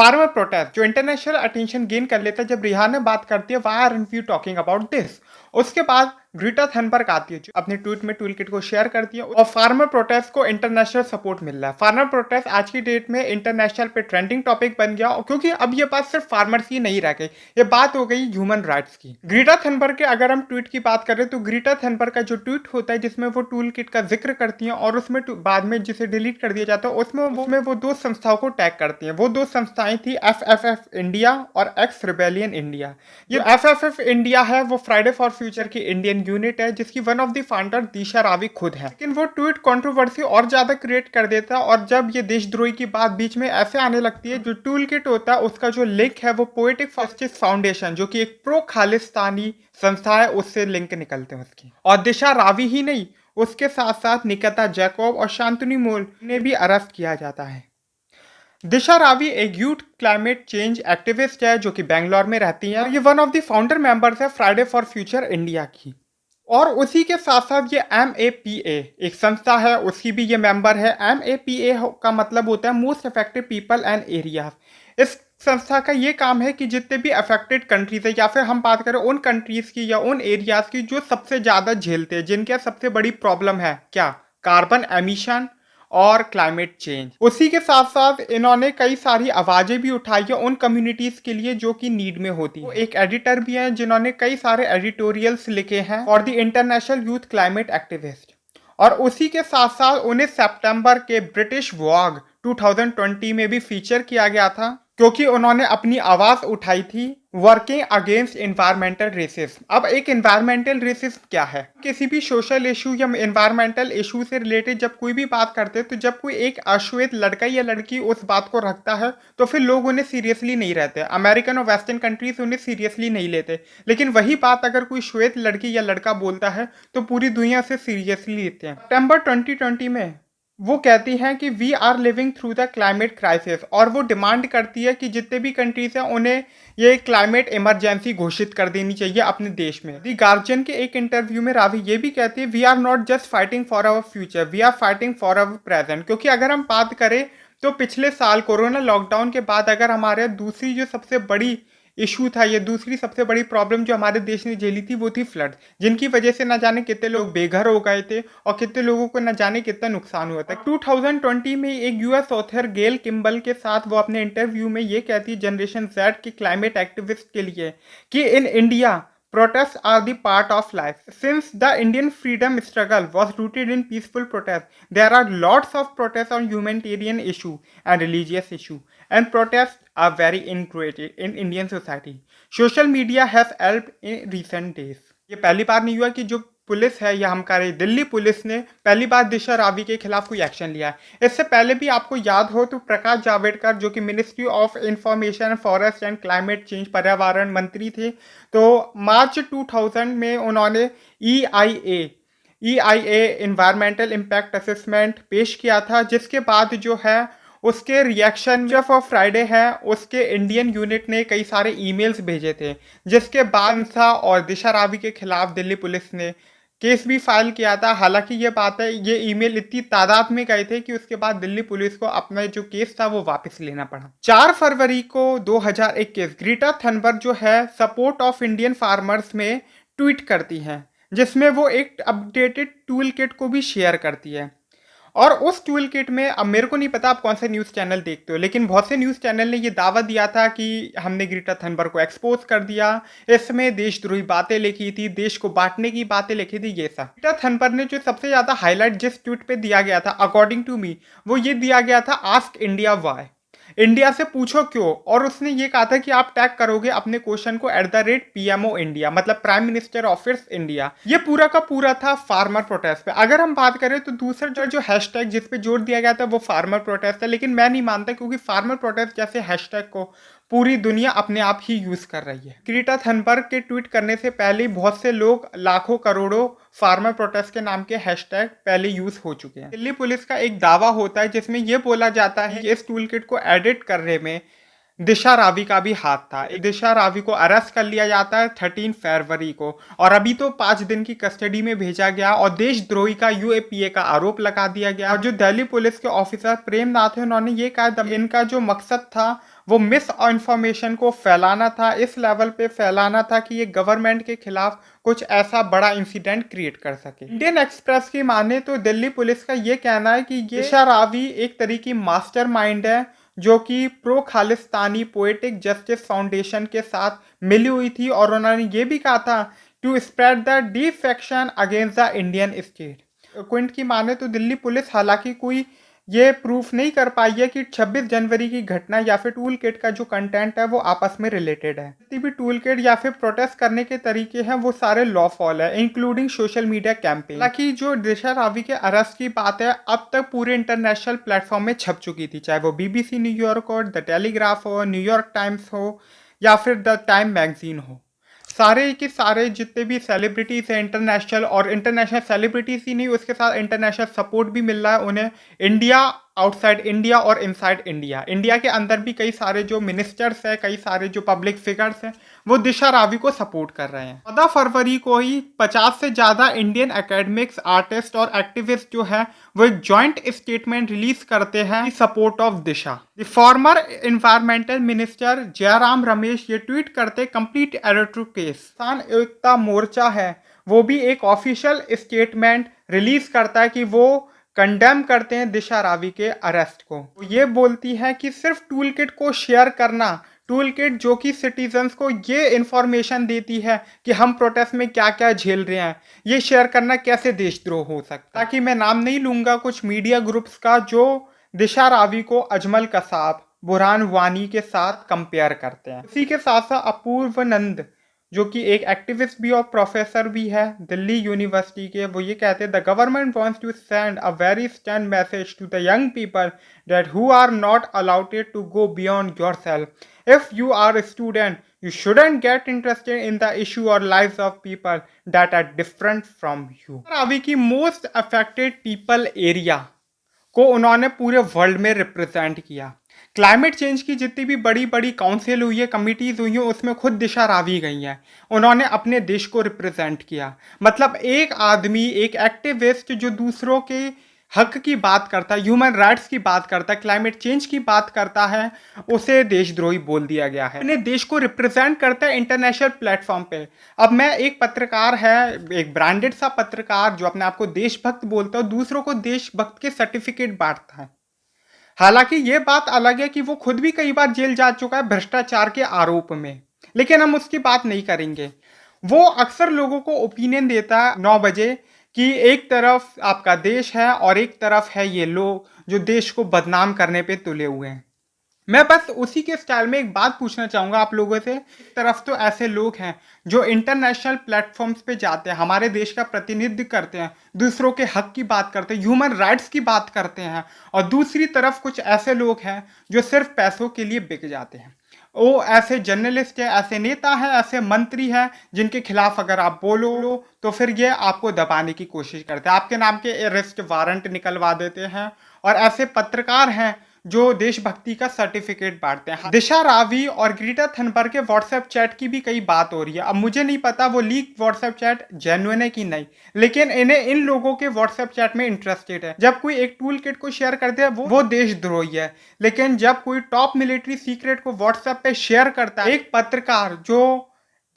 Farmer protest जो international attention gain कर लेता है जब रिहाना बात करती है why aren't you talking about this. उसके बाद ग्रेटा थनबर्ग आती है जो अपने ट्वीट में टूल किट को शेयर करती है और फार्मर प्रोटेस्ट को इंटरनेशनल सपोर्ट मिल रहा है। फार्मर प्रोटेस्ट आज की डेट में इंटरनेशनल पे ट्रेंडिंग टॉपिक बन गया क्योंकि अब ये बात सिर्फ फार्मर्स की नहीं रह गई, ये बात हो गई ह्यूमन राइट्स की। ग्रेटा थनबर्ग के अगर हम ट्वीट की बात करें तो ग्रेटा थनबर्ग का जो ट्वीट होता है जिसमें वो टूल किट का जिक्र करती हैं और उसमें बाद में जिसे डिलीट कर दिया जाता है उसमें वो दो संस्थाओं को टैग करती हैं। वो दो संस्थाएं थी एफएफएफ इंडिया और एक्स रिबेलियन इंडिया। ये एफएफएफ इंडिया है वो फ्राइडे फॉर फ्यूचर की इंडियन यूनिट है जिसकी वन ऑफ द फाउंडर दिशा रावी खुद है। लेकिन वो ट्वीट कंट्रोवर्सी और ज्यादा क्रिएट कर देता है और जब ये देशद्रोही की बात बीच में ऐसे आने लगती है, जो टूल किट होता है उसका जो लिंक है वो पोएटिक जस्टिस फाउंडेशन जो कि एक प्रो खालिस्तानी संस्था है उससे लिंक निकलते हैं उसकी। और दिशा रावी ही नहीं, उसके साथ साथ निकिता जैकब और शांतनु मोल ने भी अरेस्ट किया जाता है। दिशा रावी एक यूथ क्लाइमेट चेंज एक्टिविस्ट है जो कि बेंगलोर में रहती है। ये one of the founder members है फ्राइडे फॉर फ्यूचर इंडिया की। और उसी के साथ साथ ये MAPA एक संस्था है उसकी भी ये मेंबर है। MAPA का मतलब होता है most affected people and areas. इस संस्था का ये काम है कि जितने भी अफेक्टेड कंट्रीज है या फिर हम बात करें उन कंट्रीज की या उन एरियाज की जो सबसे ज्यादा झेलते हैं, जिनके सबसे बड़ी प्रॉब्लम है क्या, कार्बन एमिशन और क्लाइमेट चेंज। उसी के साथ साथ इन्होंने कई सारी आवाजें भी उठाई है उन कम्युनिटीज के लिए जो कि नीड में होती है। वो एक एडिटर भी हैं जिन्होंने कई सारे एडिटोरियल्स लिखे हैं for the international youth climate activist. और उसी के साथ साथ 19 सितंबर के ब्रिटिश वॉग 2020 में भी फीचर किया गया था क्योंकि उन्होंने अपनी आवाज उठाई थी वर्किंग अगेंस्ट एनवायरमेंटल रेसिज्म। अब एक एनवायरमेंटल रेसिज्म क्या है? किसी भी सोशल इशू या एनवायरमेंटल इशू से रिलेटेड जब कोई भी बात करते हैं तो जब कोई एक अश्वेत लड़का या लड़की उस बात को रखता है तो फिर लोग उन्हें सीरियसली नहीं रहते। अमेरिकन और वेस्टर्न कंट्रीज उन्हें सीरियसली नहीं लेते, लेकिन वही बात अगर कोई श्वेत लड़की या लड़का बोलता है तो पूरी दुनिया से सीरियसली लेते हैं। सितंबर 2020 में वो कहती हैं कि we are living through the climate crisis और वो डिमांड करती है कि जितने भी कंट्रीज हैं उन्हें ये क्लाइमेट इमरजेंसी घोषित कर देनी चाहिए अपने देश में। दी गार्जियन के एक इंटरव्यू में रावी ये भी कहती है we are not just fighting for our future, we are fighting for our present. क्योंकि अगर हम बात करें तो पिछले साल कोरोना लॉकडाउन के बाद अगर हमारे दूसरी जो सबसे बड़ी इशू था, ये दूसरी सबसे बड़ी प्रॉब्लम जो हमारे देश ने झेली थी वो थी फ्लड, जिनकी वजह से न जाने कितने लोग बेघर हो गए थे और कितने लोगों को न जाने कितना नुकसान हुआ था। 2020 में एक यूएस ऑथर गेल किम्बल के साथ वो अपने इंटरव्यू में ये कहती है जनरेशन Z के क्लाइमेट एक्टिविस्ट के लिए कि in India protests are the part of life. Since the Indian freedom struggle was rooted in peaceful protest, there are lots of protests on humanitarian issue and religious issue, and protests are very integrated in Indian society. Social media has helped in recent days. ये पहली बार नहीं हुआ कि जो police है या हम कह रहे दिल्ली पुलिस ने पहली बार दिशा रावी के खिलाफ कोई एक्शन लिया है। इससे पहले भी आपको याद हो तो प्रकाश जावड़ेकर जो कि ministry of information forest and climate change पर्यावरण मंत्री थे, तो मार्च 2000 में उन्होंने EIA इन्वायरमेंटल इम्पैक्ट असेसमेंट पेश किया था, जिसके बाद जो है उसके रिएक्शन जो फॉर फ्राइडे है उसके इंडियन यूनिट ने कई सारे ईमेल्स भेजे थे, जिसके बाद था और दिशा रावी के खिलाफ दिल्ली पुलिस ने केस भी फाइल किया था। हालांकि ये बात है ये ईमेल इतनी तादाद में गए थे कि उसके बाद दिल्ली पुलिस को अपना जो केस था वो वापस लेना पड़ा। 4 फरवरी को 2021 ग्रेटा थनबर्ग जो है सपोर्ट ऑफ इंडियन फार्मर्स में ट्वीट करती हैं, जिसमें वो एक अपडेटेड टूल किट को भी शेयर करती है। और उस टूल किट में अब मेरे को नहीं पता आप कौन से न्यूज़ चैनल देखते हो, लेकिन बहुत से न्यूज़ चैनल ने ये दावा दिया था कि हमने ग्रेटा थनबर्ग को एक्सपोज कर दिया, इसमें देशद्रोही बातें लिखी थी, देश को बांटने की बातें लिखी थी। ये सब ग्रेटा थनबर्ग ने जो सबसे ज़्यादा हाईलाइट जिस ट्वीट पे दिया गया था अकॉर्डिंग टू मी वो ये दिया गया था आस्क इंडिया वाई, इंडिया से पूछो क्यों। और उसने ये कहा था कि आप टैग करोगे अपने क्वेश्चन को @PMO इंडिया, मतलब प्राइम मिनिस्टर ऑफिस इंडिया। ये पूरा का पूरा था फार्मर प्रोटेस्ट पे। अगर हम बात करें तो दूसरा जो हैशटैग जिस पे जोर दिया गया था वो फार्मर प्रोटेस्ट है, लेकिन मैं नहीं मानता क्योंकि फार्मर प्रोटेस्ट जैसे हैशटैग को पूरी दुनिया अपने आप ही यूज कर रही है। ग्रेटा थनबर्ग के ट्वीट करने से पहले बहुत से लोग लाखों करोड़ों फार्मर प्रोटेस्ट के नाम के हैशटैग पहले यूज हो चुके हैं। दिल्ली पुलिस का एक दावा होता है जिसमें यह बोला जाता है कि इस टूल किट को एडिट करने में दिशा रावी का भी हाथ था। दिशा रावी को अरेस्ट कर लिया जाता है 13 फरवरी को और अभी तो 5 दिन की कस्टडी में भेजा गया और देशद्रोही का UAPA का आरोप लगा दिया गया। और जो दिल्ली पुलिस के ऑफिसर प्रेमनाथ है उन्होंने ये कहा इनका जो मकसद था वो मिस इन्फॉर्मेशन को फैलाना था, इस लेवल पे फैलाना था कि ये गवर्नमेंट के खिलाफ कुछ ऐसा बड़ा इंसिडेंट क्रिएट कर सके। इंडियन एक्सप्रेस की माने तो दिल्ली पुलिस का ये कहना है कि ये दिशा रावी एक तरह की मास्टरमाइंड है जो कि pro Khalistani poetic justice foundation के साथ मिली हुई थी, और उन्होंने ये भी कहा था to spread the defection against the Indian state. Quint की माने तो दिल्ली पुलिस हालांकि कोई ये प्रूफ नहीं कर पाई है कि 26 जनवरी की घटना या फिर टूल किट का जो कंटेंट है वो आपस में रिलेटेड है। जितनी भी टूल किट या फिर प्रोटेस्ट करने के तरीके हैं वो सारे लॉ फॉल है, इंक्लूडिंग सोशल मीडिया कैंपेन। हालांकि जो दिशा रावी के अरेस्ट की बात है अब तक पूरे इंटरनेशनल प्लेटफॉर्म में छप चुकी थी, चाहे वो BBC न्यूयॉर्क हो, द टेलीग्राफ हो, न्यूयॉर्क टाइम्स हो या फिर द टाइम मैगजीन हो। सारे के सारे जितने भी सेलिब्रिटीज हैं इंटरनेशनल, और इंटरनेशनल सेलिब्रिटीज ही नहीं, उसके साथ इंटरनेशनल सपोर्ट भी मिल रहा है उन्हें इंडिया, आउटसाइड इंडिया और इनसाइड इंडिया। इंडिया के अंदर भी कई सारे जो मिनिस्टर्स हैं, कई सारे जो पब्लिक फिगर्स हैं वो दिशा रावी को सपोर्ट कर रहे हैं। 14 फरवरी को ही 50 से ज़्यादा इंडियन एकेडमिक्स, आर्टिस्ट और एक्टिविस्ट जो है वो एक जॉइंट स्टेटमेंट रिलीज करते हैं support of Disha. The former environmental minister Jairam Ramesh ये ट्वीट करते कंप्लीट एरर टू केस। किसान एकता मोर्चा है वो भी एक ऑफिशियल स्टेटमेंट रिलीज करता है कि वो कंडेम करते हैं दिशा रावी के अरेस्ट को। वो ये बोलती है कि सिर्फ टूल किट को शेयर करना, टूल किट जो कि सिटीजन्स को ये इंफॉर्मेशन देती है कि हम प्रोटेस्ट में क्या क्या झेल रहे हैं, ये शेयर करना कैसे देशद्रोह हो सकता है। ताकि मैं नाम नहीं लूंगा कुछ मीडिया ग्रुप्स का जो दिशा रावी को अजमल कसाब, बुरहान वानी के साथ कंपेयर करते हैं। इसी के साथ साथ अपूर्व नंद जो कि एक एक्टिविस्ट भी और प्रोफेसर भी है दिल्ली यूनिवर्सिटी के, वो ये कहते हैं the government wants to send a very stern message to the young people that who are not allowed to go beyond yourself. If you are a student you shouldn't get interested in the issue or lives of people that are different from you। Ravi की most affected people area को उन्होंने पूरे world में represent किया। Climate change की जितनी भी बड़ी बड़ी काउंसिल हुई है, कमिटीज हुई हैं, उसमें खुद दिशा रावी गई हैं। उन्होंने अपने देश को रिप्रेजेंट किया। मतलब एक आदमी, एक एक्टिविस्ट जो दूसरों के हक की बात करता है, ह्यूमन राइट्स की बात करता है, क्लाइमेट चेंज की बात करता है, उसे देशद्रोही बोल दिया गया है। अपने देश को रिप्रेजेंट करता है इंटरनेशनल प्लेटफॉर्म पे। अब मैं एक पत्रकार है, एक ब्रांडेड सा पत्रकार जो अपने आप को देशभक्त बोलता है, दूसरों को देशभक्त के सर्टिफिकेट बांटता है। हालांकि ये बात अलग है कि वो खुद भी कई बार जेल जा चुका है भ्रष्टाचार के आरोप में, लेकिन हम उसकी बात नहीं करेंगे। वो अक्सर लोगों को ओपिनियन देता है 9 बजे कि एक तरफ आपका देश है और एक तरफ है ये लोग जो देश को बदनाम करने पे तुले हुए हैं। मैं बस उसी के स्टाइल में एक बात पूछना चाहूंगा आप लोगों से। एक तरफ तो ऐसे लोग हैं जो इंटरनेशनल प्लेटफॉर्म्स पे जाते हैं, हमारे देश का प्रतिनिधित्व करते हैं, दूसरों के हक की बात करते हैं, ह्यूमन राइट्स की बात करते हैं, और दूसरी तरफ कुछ ऐसे लोग हैं जो सिर्फ पैसों के लिए बिक जाते हैं। वो ऐसे जर्नलिस्ट है, ऐसे नेता है, ऐसे मंत्री हैं जिनके खिलाफ अगर आप बोलो तो फिर ये आपको दबाने की कोशिश करते हैं, आपके नाम के अरेस्ट वारंट निकलवा देते हैं, और ऐसे पत्रकार हैं जो देशभक्ति का सर्टिफिकेट बांटते हैं। दिशा रावी और ग्रेटा थनबर्ग के व्हाट्सएप चैट की भी कई बात हो रही है। अब मुझे नहीं पता वो लीक व्हाट्सएप चैट जेन्युइन है कि नहीं, लेकिन इन्हें इन लोगों के व्हाट्सएप चैट में इंटरेस्टेड है। जब कोई एक टूल किट को शेयर करते हैं वो देशद्रोही है, लेकिन जब कोई टॉप मिलिट्री सीक्रेट को व्हाट्सएप पे शेयर करता है एक पत्रकार जो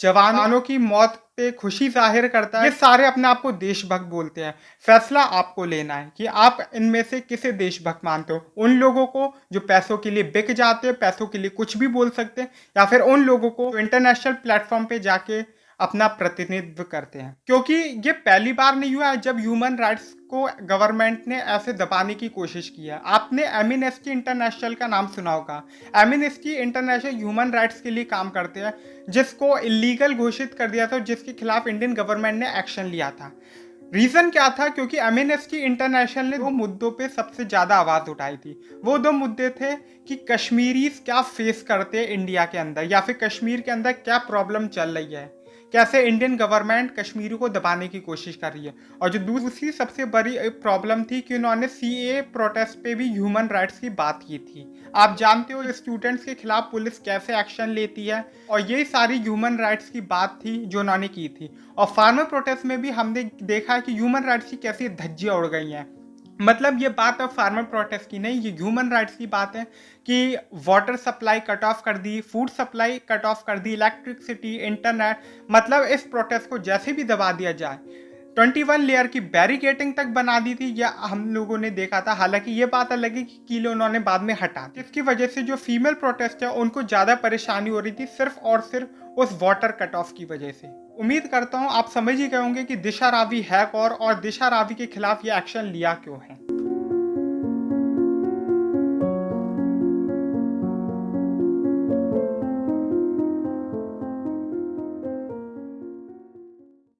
जवानों की मौत पे खुशी जाहिर करता है, ये सारे अपने आप को देशभक्त बोलते हैं। फैसला आपको लेना है कि आप इनमें से किसे देशभक्त मानते हो, उन लोगों को जो पैसों के लिए बिक जाते हैं, पैसों के लिए कुछ भी बोल सकते हैं, या फिर उन लोगों को जो इंटरनेशनल प्लेटफॉर्म पे जाके अपना प्रतिनिधित्व करते हैं। क्योंकि ये पहली बार नहीं हुआ है जब ह्यूमन राइट्स को गवर्नमेंट ने ऐसे दबाने की कोशिश की है। आपने एमनेस्टी इंटरनेशनल का नाम सुना होगा। एमनेस्टी इंटरनेशनल ह्यूमन राइट्स के लिए काम करते हैं, जिसको इलीगल घोषित कर दिया था, जिसके खिलाफ इंडियन गवर्नमेंट ने एक्शन लिया था। रीजन क्या था? क्योंकि एमनेस्टी इंटरनेशनल ने 2 मुद्दों पे सबसे ज्यादा आवाज उठाई थी। वो 2 मुद्दे थे कि कश्मीरी क्या फेस करते हैं इंडिया के अंदर, या फिर कश्मीर के अंदर क्या प्रॉब्लम चल रही है, कैसे इंडियन गवर्नमेंट कश्मीरी को दबाने की कोशिश कर रही है, और जो दूसरी सबसे बड़ी प्रॉब्लम थी कि उन्होंने सीए प्रोटेस्ट पे भी ह्यूमन राइट्स की बात की थी। आप जानते हो स्टूडेंट्स के खिलाफ पुलिस कैसे एक्शन लेती है, और यही सारी ह्यूमन राइट्स की बात थी जो उन्होंने की थी। और फार्मर प्रोटेस्ट में भी हमने देखा है कि ह्यूमन राइट्स की कैसी धज्जियां उड़ गई हैं। मतलब ये बात अब फार्मर प्रोटेस्ट की नहीं, ये ह्यूमन राइट्स की बात है कि वाटर सप्लाई कट ऑफ कर दी, फूड सप्लाई कट ऑफ कर दी, इलेक्ट्रिसिटी, इंटरनेट, मतलब इस प्रोटेस्ट को जैसे भी दबा दिया जाए। 21 लेयर की बैरिकेटिंग तक बना दी थी, या हम लोगों ने देखा था। हालांकि ये बात अलग है कि कील उन्होंने बाद में हटा, जिसकी वजह से जो फीमेल प्रोटेस्ट है उनको ज़्यादा परेशानी हो रही थी, सिर्फ और सिर्फ उस वाटर कट ऑफ की वजह से। उम्मीद करता हूँ आप समझ ही गए होंगे कि दिशा रावी है कौन और दिशा रावी के खिलाफ ये एक्शन लिया क्यों है।